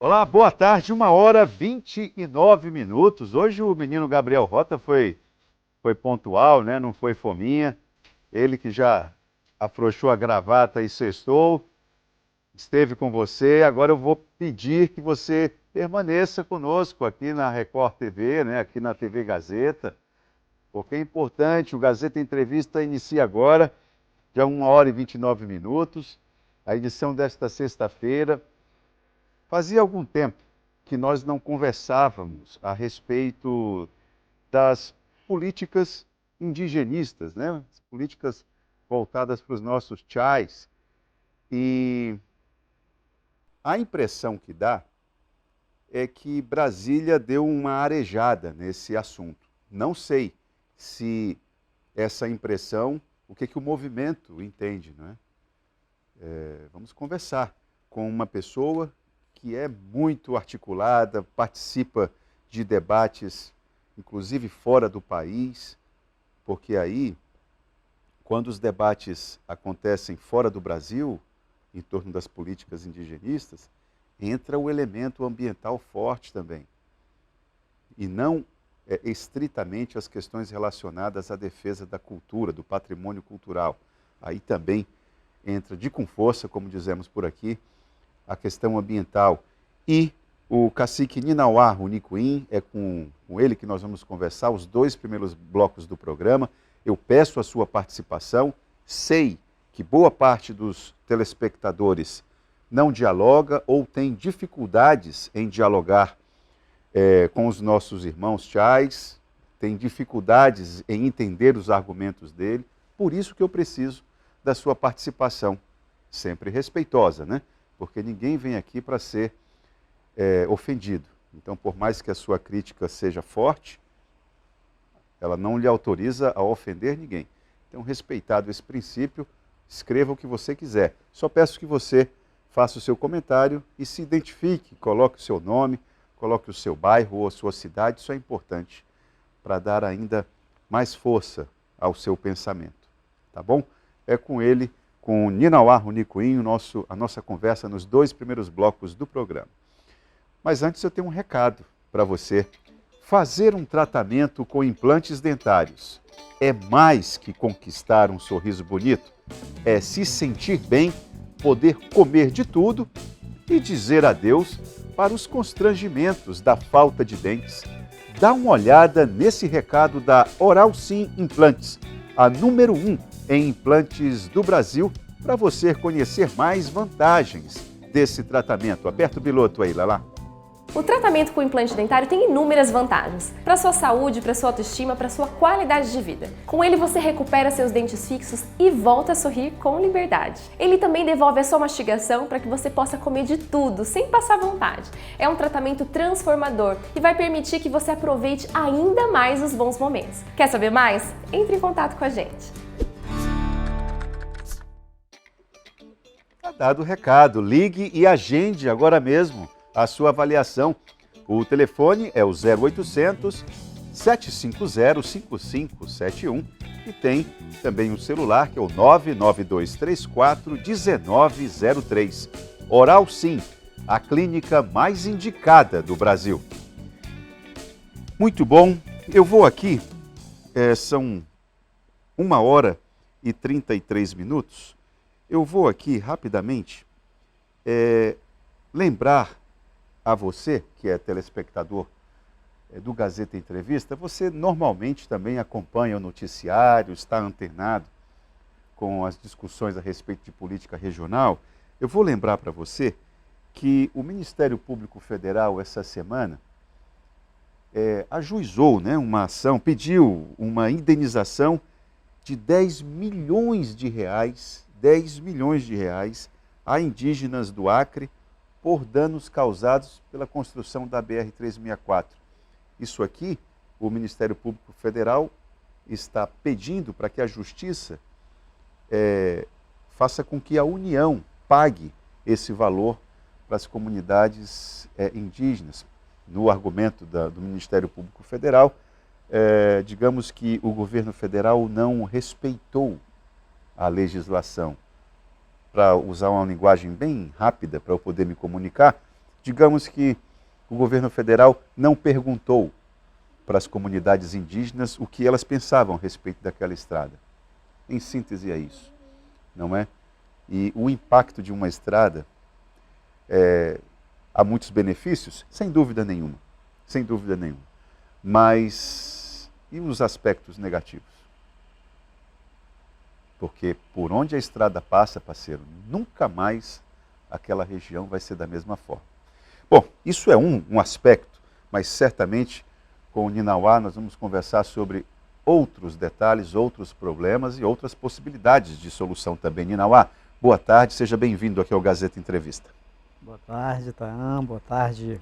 Olá, boa tarde, 1h29. Hoje o menino Gabriel Rota foi pontual, né? Não foi fominha. Ele que já afrouxou a gravata e sextou, esteve com você. Agora eu vou pedir que você permaneça conosco aqui na Record TV, né? Aqui na TV Gazeta, porque é importante. O Gazeta Entrevista inicia agora, já 1h29. A edição desta sexta-feira. Fazia algum tempo que nós não conversávamos a respeito das políticas indigenistas, né? As políticas voltadas para os nossos chais. E a impressão que dá é que Brasília deu uma arejada nesse assunto. Não sei se essa impressão, o que o movimento entende, não é? Vamos conversar com uma pessoa que é muito articulada, participa de debates, inclusive fora do país, porque aí, quando os debates acontecem fora do Brasil, em torno das políticas indigenistas, entra o elemento ambiental forte também. E não estritamente as questões relacionadas à defesa da cultura, do patrimônio cultural. Aí também entra com força, como dizemos por aqui, a questão ambiental. E o cacique Ninauá Runicuim, é com ele que nós vamos conversar, os 2 primeiros blocos do programa. Eu peço a sua participação. Sei que boa parte dos telespectadores não dialoga ou tem dificuldades em dialogar com os nossos irmãos chais, tem dificuldades em entender os argumentos dele. Por isso que eu preciso da sua participação, sempre respeitosa, né? Porque ninguém vem aqui para ser ofendido. Então, por mais que a sua crítica seja forte, ela não lhe autoriza a ofender ninguém. Então, respeitado esse princípio, escreva o que você quiser. Só peço que você faça o seu comentário e se identifique, coloque o seu nome, coloque o seu bairro ou a sua cidade. Isso é importante para dar ainda mais força ao seu pensamento. Tá bom? É com ele, com o Ninauá Runicuim, a nossa conversa nos 2 primeiros blocos do programa. Mas antes eu tenho um recado para você. Fazer um tratamento com implantes dentários é mais que conquistar um sorriso bonito. É se sentir bem, poder comer de tudo e dizer adeus para os constrangimentos da falta de dentes. Dá uma olhada nesse recado da Oral Sim Implantes, a número 1 em implantes do Brasil, para você conhecer mais vantagens desse tratamento. Aperta o piloto aí, Lala. O tratamento com implante dentário tem inúmeras vantagens para sua saúde, para sua autoestima, para sua qualidade de vida. Com ele você recupera seus dentes fixos e volta a sorrir com liberdade. Ele também devolve a sua mastigação para que você possa comer de tudo sem passar vontade. É um tratamento transformador e vai permitir que você aproveite ainda mais os bons momentos. Quer saber mais? Entre em contato com a gente. Tá dado o recado, ligue e agende agora mesmo a sua avaliação. O telefone é o 0800 750 5571 e tem também um celular que é o 99234 1903. Oral Sim, a clínica mais indicada do Brasil. Muito bom, eu vou aqui, são 1h33. Eu vou aqui rapidamente lembrar a você, que é telespectador do Gazeta Entrevista, você normalmente também acompanha o noticiário, está antenado com as discussões a respeito de política regional. Eu vou lembrar para você que o Ministério Público Federal, essa semana, ajuizou, né, uma ação, pediu uma indenização de 10 milhões de reais a indígenas do Acre, por danos causados pela construção da BR-364. Isso aqui, o Ministério Público Federal está pedindo para que a Justiça faça com que a União pague esse valor para as comunidades indígenas. No argumento do Ministério Público Federal, digamos que o governo federal não respeitou a legislação. Para usar uma linguagem bem rápida para eu poder me comunicar, digamos que o governo federal não perguntou para as comunidades indígenas o que elas pensavam a respeito daquela estrada. Em síntese é isso, não é? E o impacto de uma estrada, há muitos benefícios, sem dúvida nenhuma, sem dúvida nenhuma. Mas e os aspectos negativos? Porque por onde a estrada passa, parceiro, nunca mais aquela região vai ser da mesma forma. Bom, isso é um aspecto, mas certamente com o Ninauá nós vamos conversar sobre outros detalhes, outros problemas e outras possibilidades de solução também. Ninauá, boa tarde, seja bem-vindo aqui ao Gazeta Entrevista. Boa tarde, Taam, boa tarde,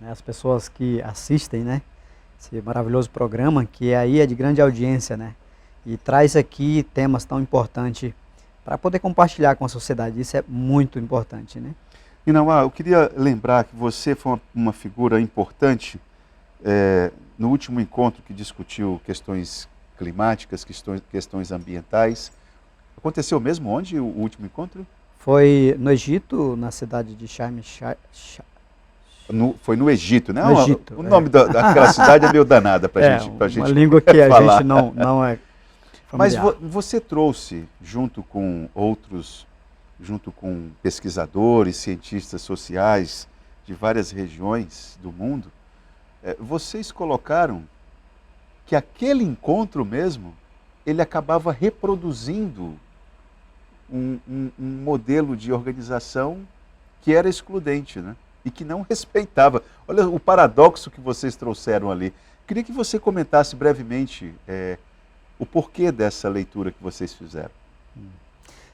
né, as pessoas que assistem, né, esse maravilhoso programa que aí é de grande audiência, né, e traz aqui temas tão importantes para poder compartilhar com a sociedade. Isso é muito importante, né? Ninauá, eu queria lembrar que você foi uma figura importante no último encontro que discutiu questões climáticas, questões ambientais. Aconteceu mesmo onde o último encontro? Foi no Egito, na cidade de Sharm Foi no Egito, né? No Egito, o nome daquela cidade é meio danada para gente. Uma língua que a gente não é familiar. Mas você trouxe, junto com pesquisadores, cientistas sociais de várias regiões do mundo, vocês colocaram que aquele encontro mesmo, ele acabava reproduzindo um modelo de organização que era excludente, né? E que não respeitava. Olha o paradoxo que vocês trouxeram ali. Queria que você comentasse brevemente o porquê dessa leitura que vocês fizeram.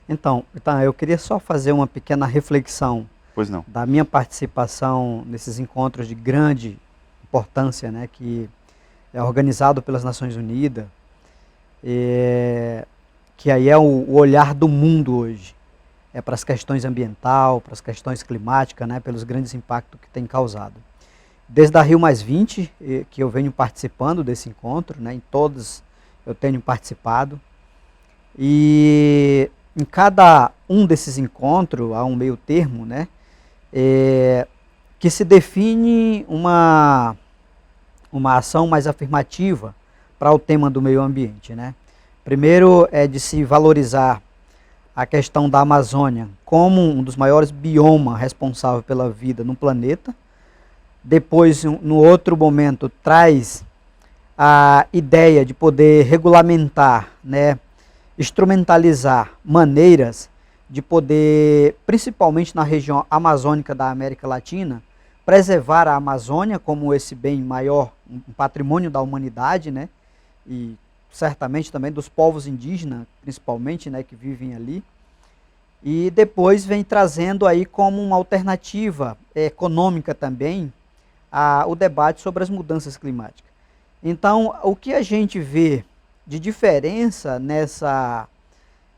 Então, eu queria só fazer uma pequena reflexão. Pois não. Da minha participação nesses encontros de grande importância, né, que é organizado pelas Nações Unidas, que aí é o olhar do mundo hoje, para as questões ambientais, para as questões climáticas, né, pelos grandes impactos que tem causado. Desde a Rio+20, que eu venho participando desse encontro, né, em todos eu tenho participado, e em cada um desses encontros há um meio termo, né, que se define uma ação mais afirmativa para o tema do meio ambiente, né. Primeiro é de se valorizar a questão da Amazônia como um dos maiores biomas responsável pela vida no planeta. Depois, no outro momento, traz a ideia de poder regulamentar, né, instrumentalizar maneiras de poder, principalmente na região amazônica da América Latina, preservar a Amazônia como esse bem maior, um patrimônio da humanidade, né, e certamente também dos povos indígenas, principalmente, né, que vivem ali. E depois vem trazendo aí como uma alternativa econômica também o debate sobre as mudanças climáticas. Então, o que a gente vê de diferença nessa...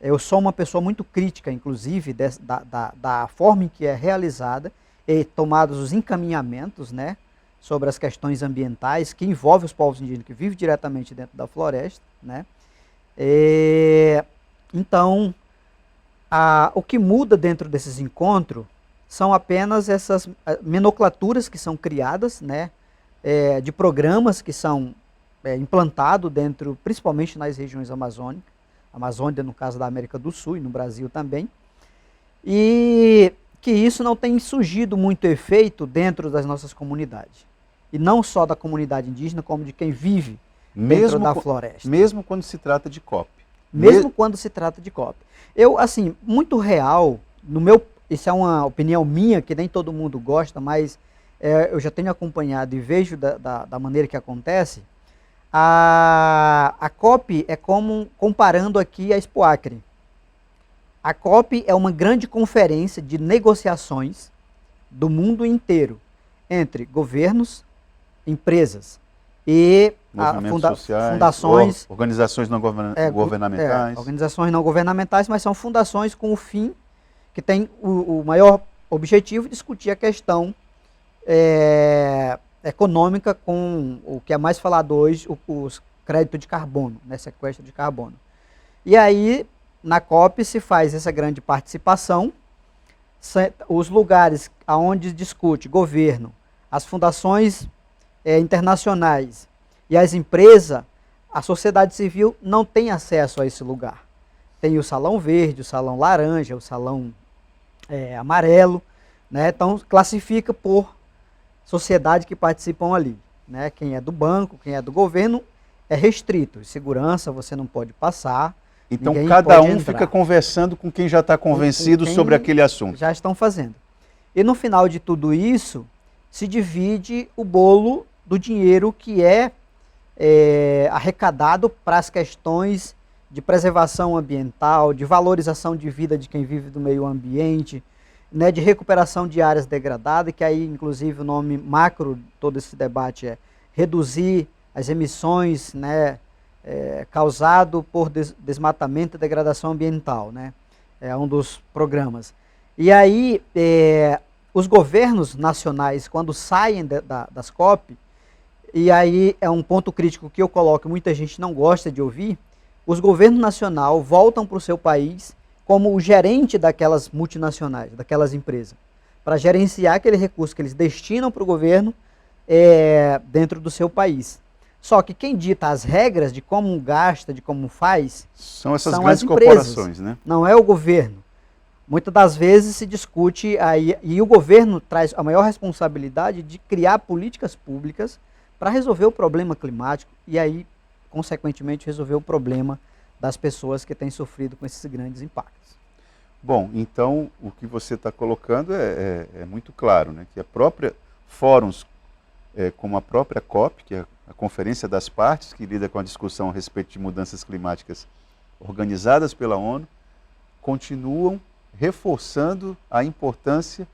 Eu sou uma pessoa muito crítica, inclusive, da forma em que é realizada e tomados os encaminhamentos, né, sobre as questões ambientais que envolvem os povos indígenas que vivem diretamente dentro da floresta, né? Então, o que muda dentro desses encontros são apenas essas nomenclaturas que são criadas, né, de programas que são implantados dentro, principalmente nas regiões amazônicas, Amazônia no caso da América do Sul e no Brasil também, e que isso não tem surgido muito efeito dentro das nossas comunidades. E não só da comunidade indígena, como de quem vive dentro da floresta. Mesmo quando se trata de COP. Mesmo quando se trata de COP. Eu, assim, muito real, isso é uma opinião minha, que nem todo mundo gosta, mas eu já tenho acompanhado e vejo da maneira que acontece. A COP é como, comparando aqui a Expo Acre. A COP é uma grande conferência de negociações do mundo inteiro, entre governos, empresas e fundações, organizações não governamentais. Organizações não governamentais, mas são fundações com o fim, que tem o maior objetivo de discutir a questão econômica com o que é mais falado hoje, os créditos de carbono, né, sequestro de carbono. E aí, na COP se faz essa grande participação os lugares onde discute governo, as fundações internacionais e as empresas, a sociedade civil não tem acesso a esse lugar. Tem o salão verde, o salão laranja, o salão amarelo, né? Então classifica por sociedade que participam ali, né? Quem é do banco, quem é do governo é restrito. Segurança você não pode passar. Então cada um fica conversando com quem já está convencido sobre aquele assunto. Já estão fazendo. E no final de tudo isso, se divide o bolo do dinheiro que é arrecadado para as questões de preservação ambiental, de valorização de vida de quem vive do meio ambiente, né, de recuperação de áreas degradadas, que aí inclusive o nome macro de todo esse debate é reduzir as emissões, né, causado por desmatamento e degradação ambiental, né? É um dos programas. E aí, os governos nacionais, quando saem das COP, e aí é um ponto crítico que eu coloco, muita gente não gosta de ouvir, os governos nacionais voltam para o seu país como o gerente daquelas multinacionais, daquelas empresas, para gerenciar aquele recurso que eles destinam para o governo dentro do seu país. Só que quem dita as regras de como gasta, de como faz, são essas grandes corporações, né? Não é o governo. Muitas das vezes se discute aí, e o governo traz a maior responsabilidade de criar políticas públicas para resolver o problema climático e aí, consequentemente, resolver o problema das pessoas que têm sofrido com esses grandes impactos. Bom, então o que você está colocando é muito claro, né? Que a própria fóruns como a própria COP, que é a Conferência das Partes, que lida com a discussão a respeito de mudanças climáticas organizadas pela ONU, continuam reforçando a importância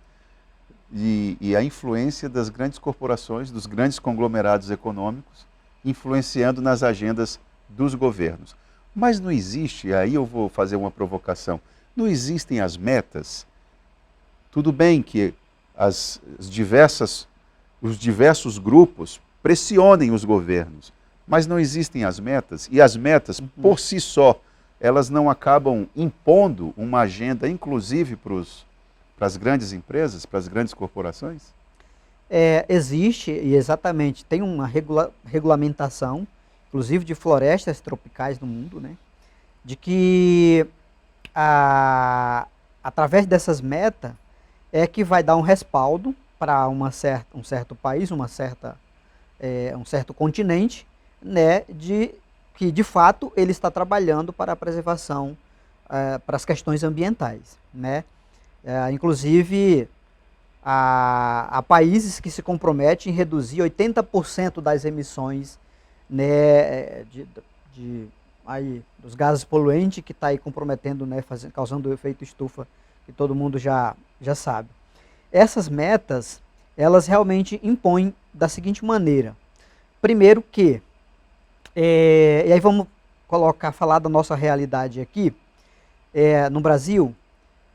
e a influência das grandes corporações, dos grandes conglomerados econômicos, influenciando nas agendas dos governos. Mas não existe, aí eu vou fazer uma provocação, não existem as metas? Tudo bem que os diversos grupos pressionem os governos, mas não existem as metas, e as metas, por si só, elas não acabam impondo uma agenda, inclusive para as grandes empresas, para as grandes corporações? Existe, e exatamente, tem uma regulamentação, inclusive de florestas tropicais no mundo, né, de que através dessas metas é que vai dar um respaldo para um certo país, um certo continente, né, que de fato ele está trabalhando para a preservação, para as questões ambientais, né? Inclusive, há países que se comprometem em reduzir 80% das emissões, né, dos gases poluentes que está aí comprometendo, né, causando o efeito estufa que todo mundo já sabe. Essas metas, elas realmente impõem da seguinte maneira. Primeiro que, e aí vamos falar da nossa realidade aqui, no Brasil,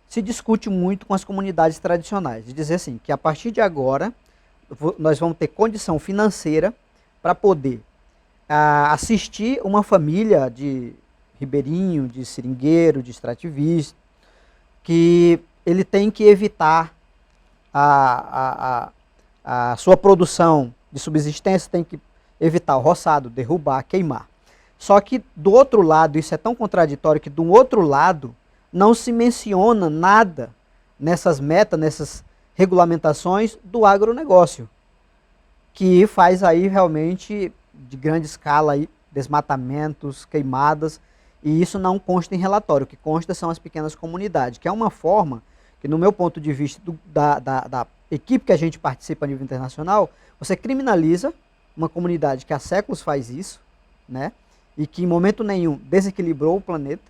se discute muito com as comunidades tradicionais, de dizer assim, que a partir de agora, nós vamos ter condição financeira para poder assistir uma família de ribeirinho, de seringueiro, de extrativista, que ele tem que evitar a sua produção de subsistência, tem que evitar o roçado, derrubar, queimar. Só que do outro lado, isso é tão contraditório que do outro lado não se menciona nada nessas metas, nessas regulamentações do agronegócio, que faz aí realmente de grande escala aí, desmatamentos, queimadas, e isso não consta em relatório. O que consta são as pequenas comunidades, que é uma forma que, no meu ponto de vista, da equipe que a gente participa a nível internacional, você criminaliza uma comunidade que há séculos faz isso, né, e que em momento nenhum desequilibrou o planeta,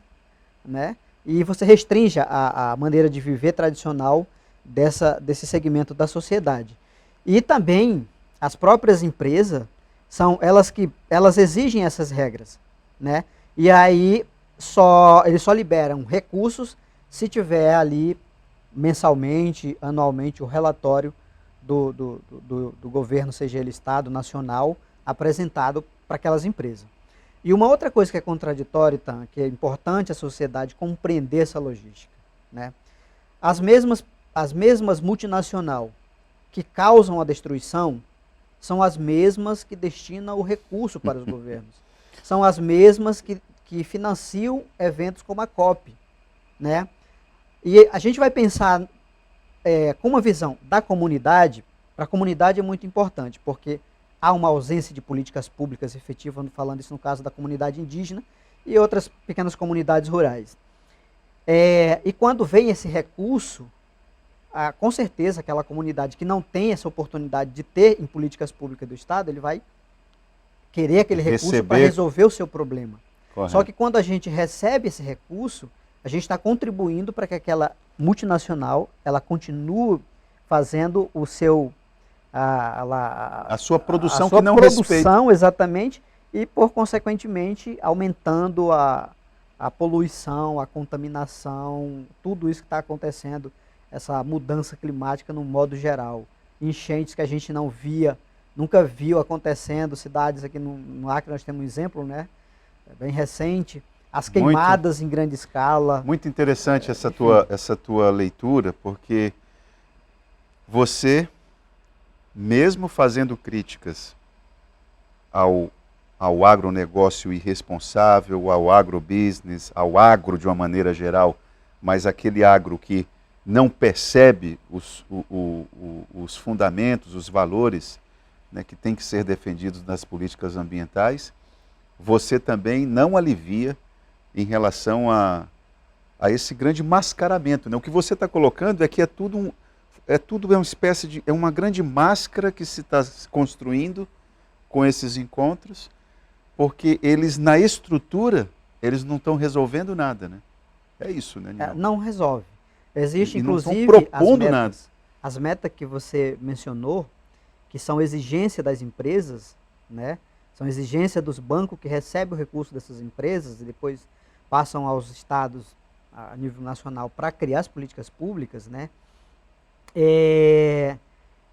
né, e você restringe a maneira de viver tradicional desse segmento da sociedade. E também as próprias empresas são elas exigem essas regras, né, e aí eles só liberam recursos se tiver ali mensalmente, anualmente, o relatório do governo, seja ele Estado, nacional, apresentado para aquelas empresas. E uma outra coisa que é contraditória, que é importante a sociedade compreender essa logística, né? As mesmas as mesmas multinacionais que causam a destruição são as mesmas que destinam o recurso para os governos. São as mesmas que financiam eventos como a COP, né? E a gente vai pensar com uma visão da comunidade. Para a comunidade é muito importante, porque há uma ausência de políticas públicas efetivas, falando isso no caso da comunidade indígena e outras pequenas comunidades rurais. E quando vem esse recurso, com certeza aquela comunidade que não tem essa oportunidade de ter em políticas públicas do Estado, ele vai querer aquele recurso para resolver o seu problema. Correto. Só que quando a gente recebe esse recurso, a gente está contribuindo para que aquela multinacional ela continue fazendo o seu a sua produção, que não respeita. Exatamente, e por consequentemente aumentando a poluição, a contaminação, tudo isso que está acontecendo, essa mudança climática no modo geral. Enchentes que a gente não via, nunca viu acontecendo, cidades aqui no Acre nós temos um exemplo, né? Bem recente, as queimadas em grande escala. Muito interessante essa tua leitura, porque você, mesmo fazendo críticas ao agronegócio irresponsável, ao agrobusiness, ao agro de uma maneira geral, mas aquele agro que não percebe os fundamentos, os valores, né, que tem que ser defendidos nas políticas ambientais, você também não alivia em relação a esse grande mascaramento, né? O que você está colocando é que é tudo uma espécie de, é uma grande máscara que se está construindo com esses encontros, porque eles na estrutura, eles não estão resolvendo nada, né? É isso, né, Ninalva? Não resolve. Existe, inclusive, as metas que você mencionou, que são exigência das empresas, né? São exigência dos bancos que recebem o recurso dessas empresas e depois passam aos estados a nível nacional para criar as políticas públicas, né?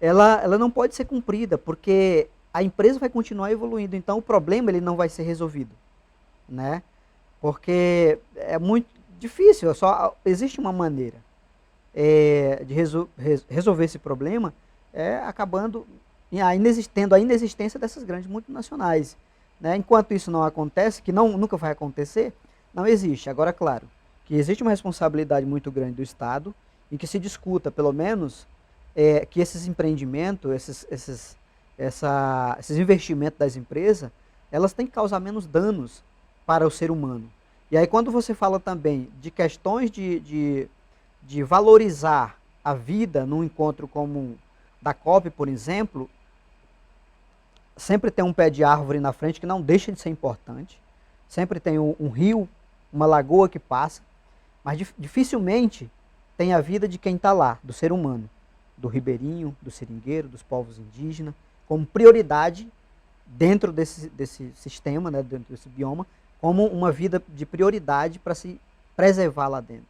Ela não pode ser cumprida, porque a empresa vai continuar evoluindo, então o problema ele não vai ser resolvido, né? Porque é muito difícil, só existe uma maneira de resolver esse problema, acabando tendo a inexistência dessas grandes multinacionais, né? Enquanto isso não acontece, que nunca vai acontecer, não existe. Agora, claro, que existe uma responsabilidade muito grande do Estado em que se discuta, pelo menos, que esses empreendimentos, esses investimentos das empresas, elas têm que causar menos danos para o ser humano. E aí quando você fala também de questões de valorizar a vida num encontro como da COP, por exemplo, sempre tem um pé de árvore na frente que não deixa de ser importante, sempre tem um rio, uma lagoa que passa, mas dificilmente tem a vida de quem está lá, do ser humano, do ribeirinho, do seringueiro, dos povos indígenas, como prioridade dentro desse sistema, né, dentro desse bioma, como uma vida de prioridade para se preservar lá dentro.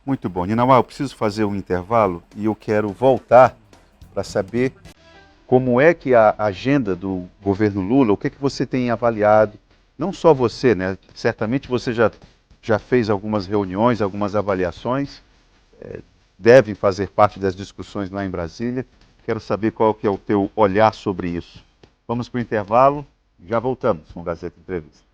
Muito bom. Ninalva, eu preciso fazer um intervalo e eu quero voltar para saber como é que a agenda do governo Lula, o que você tem avaliado, não só você, né? Certamente você já fez algumas reuniões, algumas avaliações, devem fazer parte das discussões lá em Brasília. Quero saber qual que é o teu olhar sobre isso. Vamos para o intervalo, já voltamos com o Gazeta Entrevista.